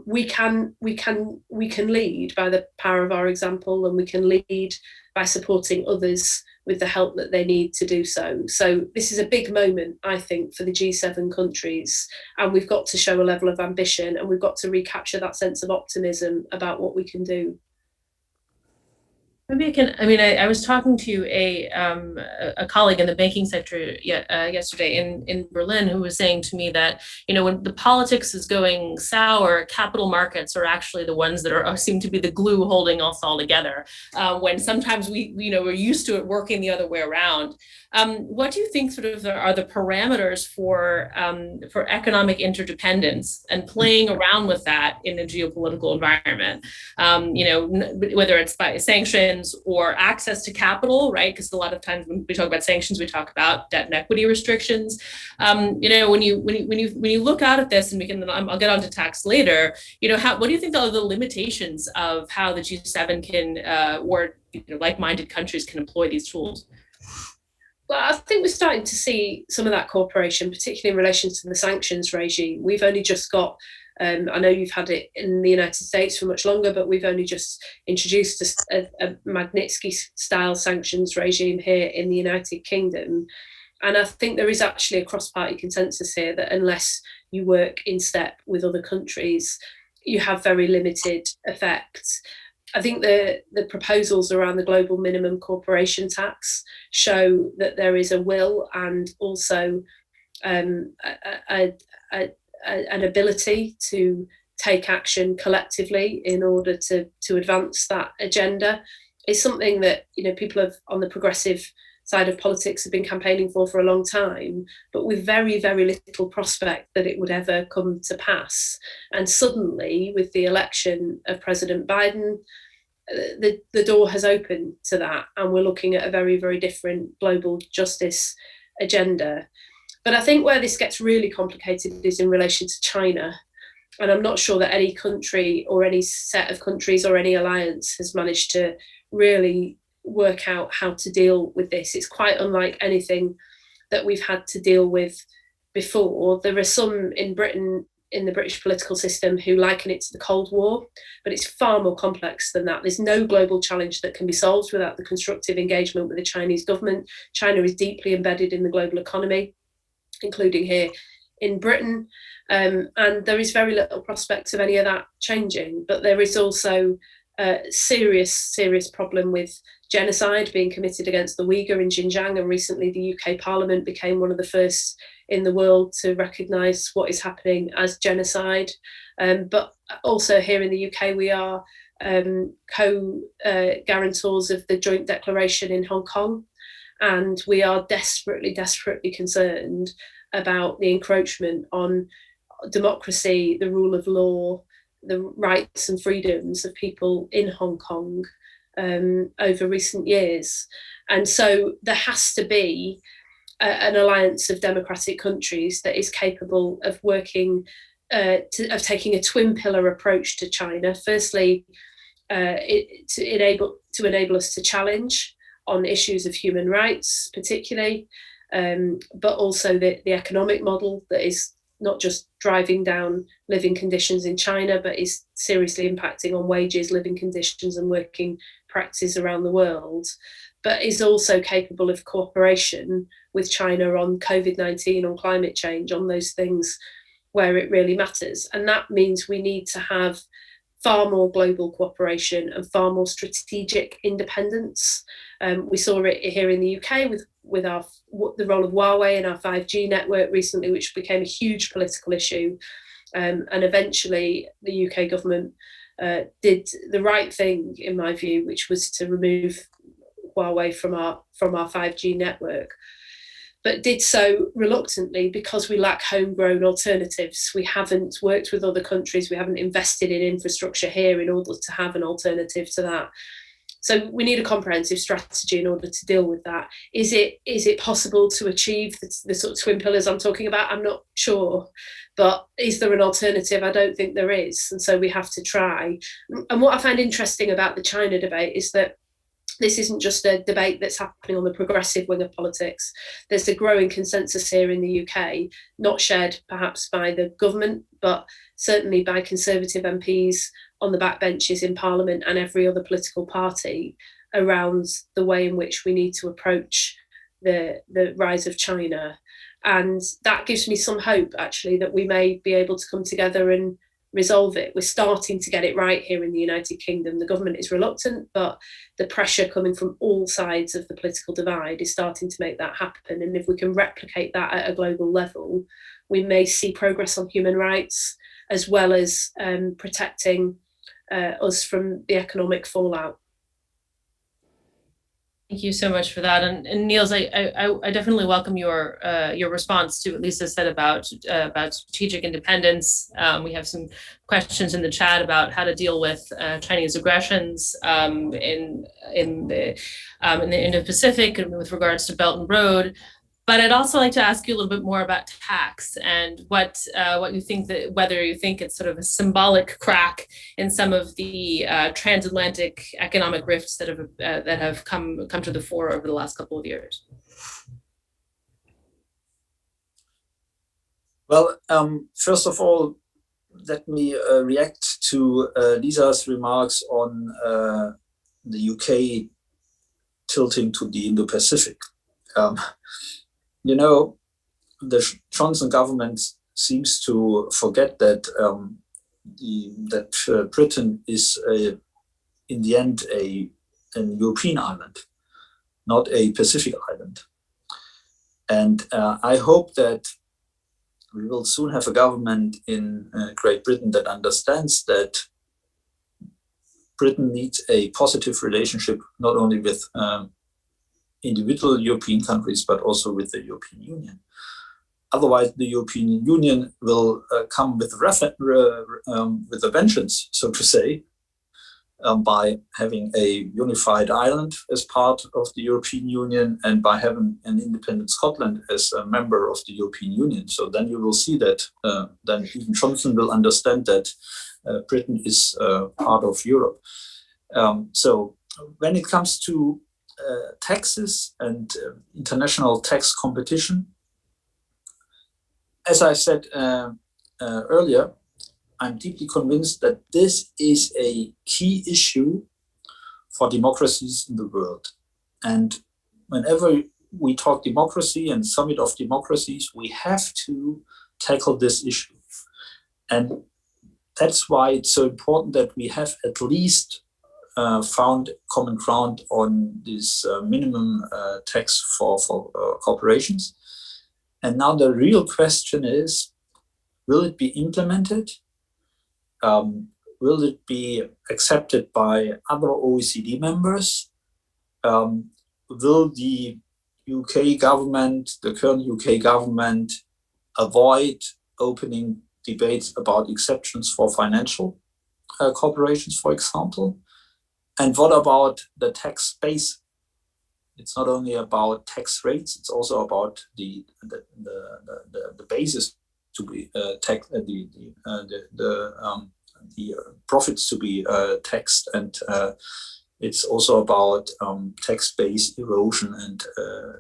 we can lead by the power of our example, and we can lead by supporting others with the help that they need to do so. So this is a big moment, I think, for the G7 countries, and we've got to show a level of ambition, and we've got to recapture that sense of optimism about what we can do. Maybe I was talking to a colleague in the banking sector yesterday in Berlin, who was saying to me that, you know, when the politics is going sour, capital markets are actually the ones that seem to be the glue holding us all together. When sometimes we're used to it working the other way around. What do you think sort of are the parameters for economic interdependence and playing around with that in a geopolitical environment? Whether it's by sanctions or access to capital, right? Because a lot of times when we talk about sanctions, we talk about debt and equity restrictions. When you look out at this, and I'll get onto tax later. What do you think are the limitations of how the G7 can or like-minded countries can employ these tools? Well, I think we're starting to see some of that cooperation, particularly in relation to the sanctions regime. We've only just got, I know you've had it in the United States for much longer, but we've only just introduced a Magnitsky-style sanctions regime here in the United Kingdom. And I think there is actually a cross-party consensus here that unless you work in step with other countries, you have very limited effects. I think the proposals around the global minimum corporation tax show that there is a will and also an ability to take action collectively in order to advance that agenda. It's something that people on the progressive side of politics have been campaigning for a long time, but with very, very little prospect that it would ever come to pass. And suddenly, with the election of President Biden, the door has opened to that, and we're looking at a very, very different global justice agenda. But I think where this gets really complicated is in relation to China. And I'm not sure that any country or any set of countries or any alliance has managed to really work out how to deal with this. It's quite unlike anything that we've had to deal with before. There are some in Britain, in the British political system, who liken it to the Cold War, but it's far more complex than that. There's no global challenge that can be solved without the constructive engagement with the Chinese government. China is deeply embedded in the global economy, including here in Britain, and there is very little prospect of any of that changing. But there is also a serious problem with genocide being committed against the Uyghur in Xinjiang, and recently the UK Parliament became one of the first in the world to recognise what is happening as genocide. But also here in the UK, we are co-guarantors of the Joint Declaration in Hong Kong, and we are desperately concerned about the encroachment on democracy, the rule of law, the rights and freedoms of people in Hong Kong over recent years. And so there has to be an alliance of democratic countries that is capable of working, of taking a twin pillar approach to China. Firstly, to enable us to challenge on issues of human rights, particularly, but also the economic model that is not just driving down living conditions in China, but is seriously impacting on wages, living conditions, and working practices around the world, but is also capable of cooperation with China on COVID-19, on climate change, on those things where it really matters. And that means we need to have far more global cooperation and far more strategic independence. We saw it here in the UK with the role of Huawei in our 5G network recently, which became a huge political issue. And eventually the UK government did the right thing, in my view, which was to remove Huawei from our 5G network, but did so reluctantly because we lack homegrown alternatives. We haven't worked with other countries. We haven't invested in infrastructure here in order to have an alternative to that. So we need a comprehensive strategy in order to deal with that. Is it possible to achieve the sort of twin pillars I'm talking about? I'm not sure. But is there an alternative? I don't think there is. And so we have to try. And what I find interesting about the China debate is that this isn't just a debate that's happening on the progressive wing of politics. There's a growing consensus here in the UK, not shared perhaps by the government, but certainly by Conservative MPs on the backbenches in Parliament and every other political party, around the way in which we need to approach the rise of China. And that gives me some hope, actually, that we may be able to come together and resolve it. We're starting to get it right here in the United Kingdom. The government is reluctant, but the pressure coming from all sides of the political divide is starting to make that happen. And if we can replicate that at a global level, we may see progress on human rights, as well as protecting us from the economic fallout. Thank you so much for that. And Niels, I definitely welcome your response to what Lisa said about strategic independence. We have some questions in the chat about how to deal with Chinese aggressions in the Indo-Pacific and with regards to Belt and Road. But I'd also like to ask you a little bit more about tax and what you think, that whether you think it's sort of a symbolic crack in some of the transatlantic economic rifts that have come to the fore over the last couple of years. Well, first of all, let me react to Lisa's remarks on the UK tilting to the Indo-Pacific. You know, the Johnson government seems to forget that Britain is, in the end, an European island, not a Pacific island. And I hope that we will soon have a government in Great Britain that understands that Britain needs a positive relationship, not only with individual European countries, but also with the European Union. Otherwise, the European Union will come with a vengeance, so to say, by having a unified Ireland as part of the European Union and by having an independent Scotland as a member of the European Union. So then you will see that then even Johnson will understand that Britain is part of Europe. So when it comes to taxes and international tax competition, as I said earlier, I'm deeply convinced that this is a key issue for democracies in the world. And whenever we talk democracy and summit of democracies, we have to tackle this issue. And that's why it's so important that we have at least found common ground on this minimum tax for corporations. And now the real question is, will it be implemented? Will it be accepted by other OECD members? Will the UK government, the current UK government, avoid opening debates about exceptions for financial corporations, for example? And what about the tax base? It's not only about tax rates; it's also about the basis to be taxed, the profits to be taxed, and it's also about tax base erosion and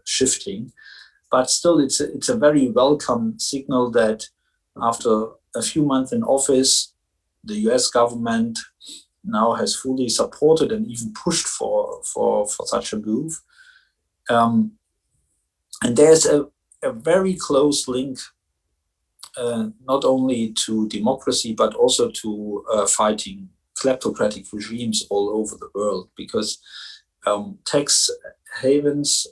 shifting. But still, it's a very welcome signal that after a few months in office, the US government now has fully supported and even pushed for such a move. And there's a very close link not only to democracy, but also to fighting kleptocratic regimes all over the world, because tax havens,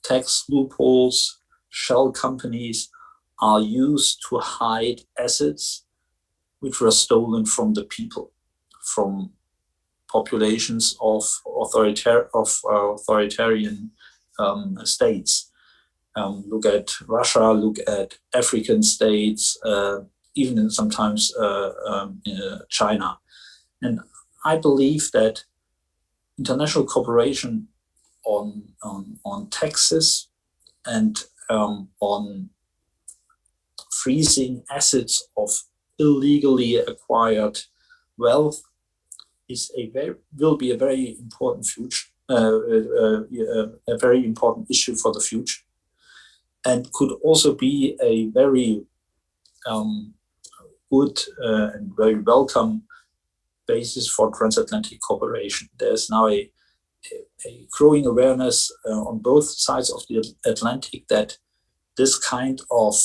tax loopholes, shell companies are used to hide assets which were stolen from the people, from populations of authoritarian states. Look at Russia, look at African states, even sometimes China. And I believe that international cooperation on taxes and on freezing assets of illegally acquired wealth will be a very important a very important issue for the future, and could also be a very good and very welcome basis for transatlantic cooperation. There's now a growing awareness on both sides of the Atlantic that this kind of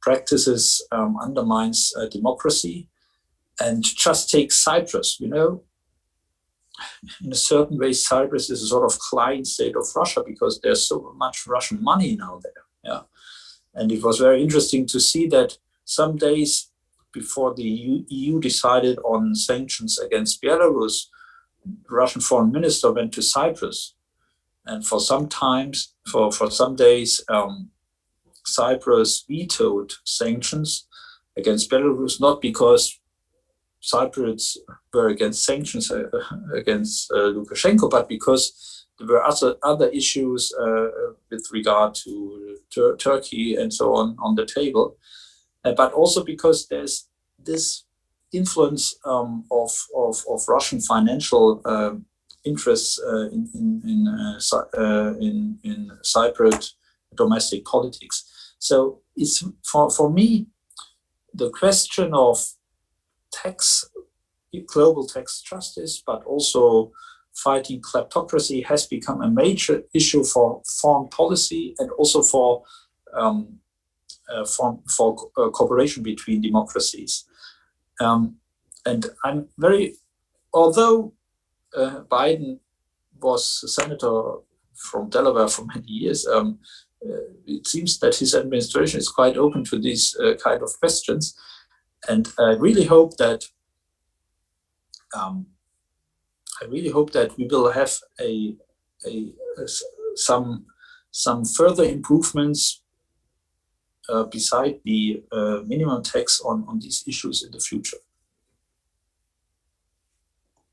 practices undermines democracy. And just take Cyprus, in a certain way, Cyprus is a sort of client state of Russia because there's so much Russian money now there. Yeah. And it was very interesting to see that some days before the EU decided on sanctions against Belarus, the Russian foreign minister went to Cyprus. And for some days, Cyprus vetoed sanctions against Belarus, not because Cypriots were against sanctions against Lukashenko, but because there were other issues with regard to Turkey and so on the table, but also because there's this influence of Russian financial interests in Cypriot domestic politics. So it's for me the question of global tax justice, but also fighting kleptocracy has become a major issue for foreign policy and also for cooperation between democracies. And I'm although Biden was a senator from Delaware for many years, it seems that his administration is quite open to these kind of questions. And I really hope that we will have some further improvements beside the minimum tax on these issues in the future.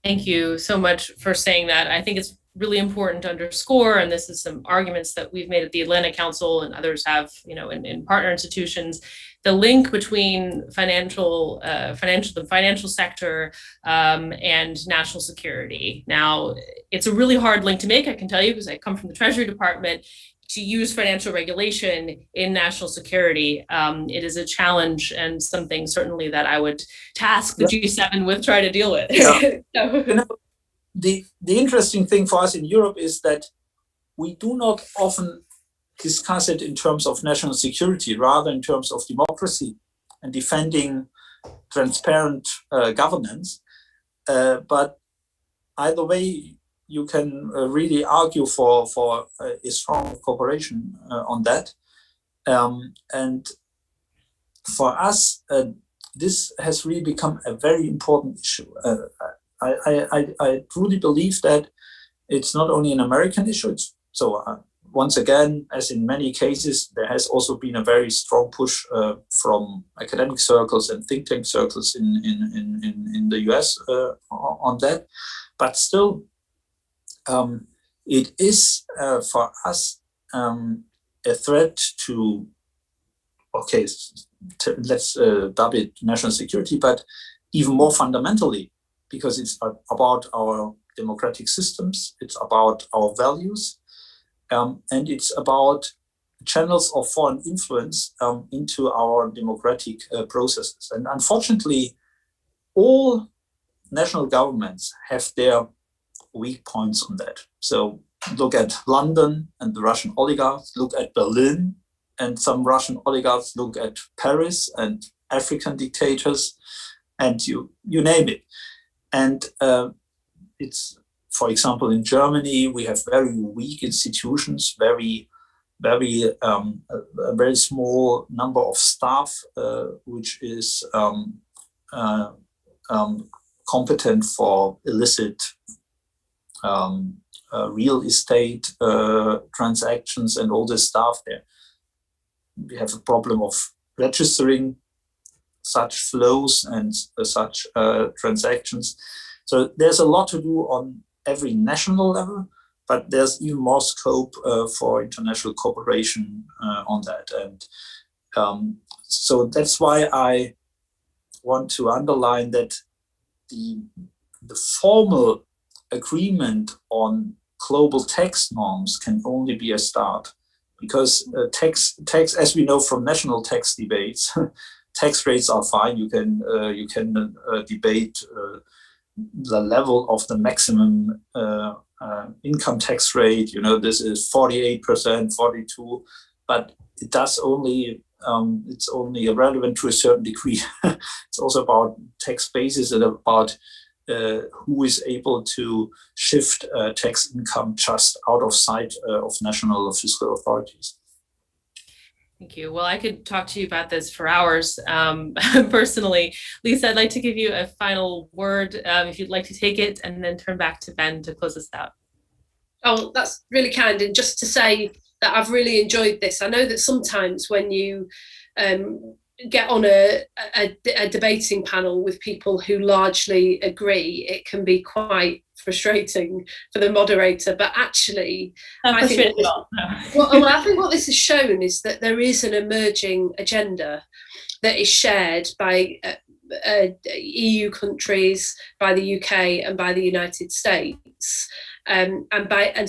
Thank you so much for saying that. I think it's really important to underscore, and this is some arguments that we've made at the Atlantic Council and others have, in partner institutions, the link between the financial sector and national security. Now, it's a really hard link to make, I can tell you, because I come from the Treasury Department. To use financial regulation in national security, it is a challenge and something certainly that I would task the G7 with trying to deal with. Yeah. The interesting thing for us in Europe is that we do not often discuss it in terms of national security, rather in terms of democracy and defending transparent governance. But either way, you can really argue for a strong cooperation on that. And for us, this has really become a very important issue. I truly believe that it's not only an American issue. Once again, as in many cases, there has also been a very strong push from academic circles and think tank circles in the US on that. But still, it is for us a threat to, let's dub it national security, but even more fundamentally, because it's about our democratic systems, it's about our values, and it's about channels of foreign influence into our democratic processes. And unfortunately, all national governments have their weak points on that. So look at London and the Russian oligarchs, look at Berlin and some Russian oligarchs, look at Paris and African dictators. and you name it. And it's, for example, in Germany, we have very weak institutions, a very small number of staff, which is competent for illicit real estate transactions and all this stuff there. We have a problem of registering such flows and such transactions. So there's a lot to do on every national level, but there's even more scope for international cooperation on that. And so that's why I want to underline that the formal agreement on global tax norms can only be a start, because tax, as we know from national tax debates, tax rates are fine. You can debate the level of the maximum income tax rate. You know, this is 48%, 42%, but it does only it's only relevant to a certain degree. It's also about tax basis and about who is able to shift tax income just out of sight of national fiscal authorities. Thank you. Well, I could talk to you about this for hours. Personally, Lisa, I'd like to give you a final word if you'd like to take it, and then turn back to Ben to close us out. Oh, that's really kind. And just to say that I've really enjoyed this. I know that sometimes when you get on a debating panel with people who largely agree, it can be quite frustrating for the moderator, but actually I think what this has shown is that there is an emerging agenda that is shared by EU countries, by the UK and by the United States, and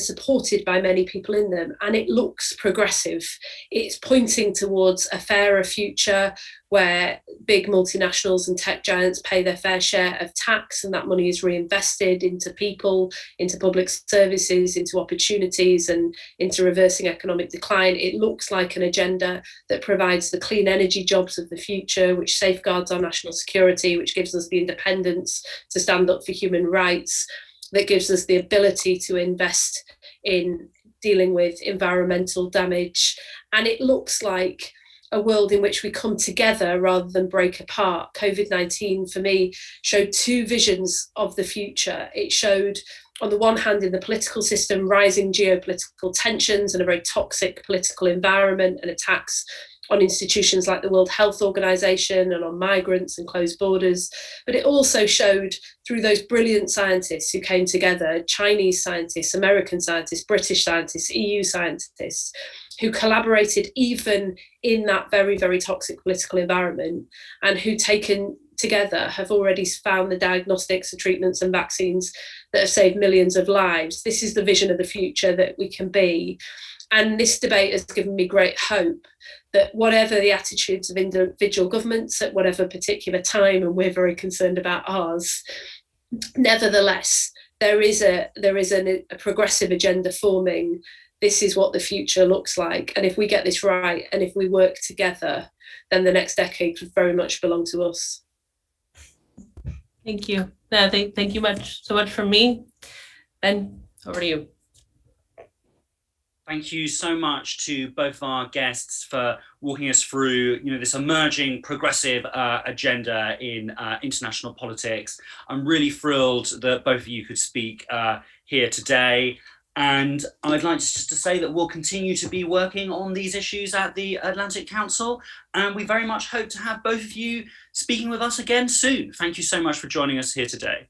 supported by many people in them, and it looks progressive. It's pointing towards a fairer future where big multinationals and tech giants pay their fair share of tax, and that money is reinvested into people, into public services, into opportunities, and into reversing economic decline. It looks like an agenda that provides the clean energy jobs of the future, which safeguards our national security, which gives us the independence to stand up for human rights, that gives us the ability to invest in dealing with environmental damage. And it looks like a world in which we come together rather than break apart. COVID-19 for me showed two visions of the future. It showed, on the one hand, in the political system, rising geopolitical tensions and a very toxic political environment and attacks on institutions like the World Health Organization and on migrants and closed borders. But it also showed, through those brilliant scientists who came together, Chinese scientists, American scientists, British scientists, EU scientists, who collaborated even in that very, very toxic political environment, and who, taken together, have already found the diagnostics and treatments and vaccines that have saved millions of lives. This is the vision of the future that we can be. And this debate has given me great hope that whatever the attitudes of individual governments at whatever particular time, and we're very concerned about ours, nevertheless, there is a progressive agenda forming. This is what the future looks like. And if we get this right, and if we work together, then the next decade could very much belong to us. Thank you. Thank you so much from me. Ben, over to you. Thank you so much to both our guests for walking us through, this emerging progressive agenda in international politics. I'm really thrilled that both of you could speak here today. And I'd like just to say that we'll continue to be working on these issues at the Atlantic Council. And we very much hope to have both of you speaking with us again soon. Thank you so much for joining us here today.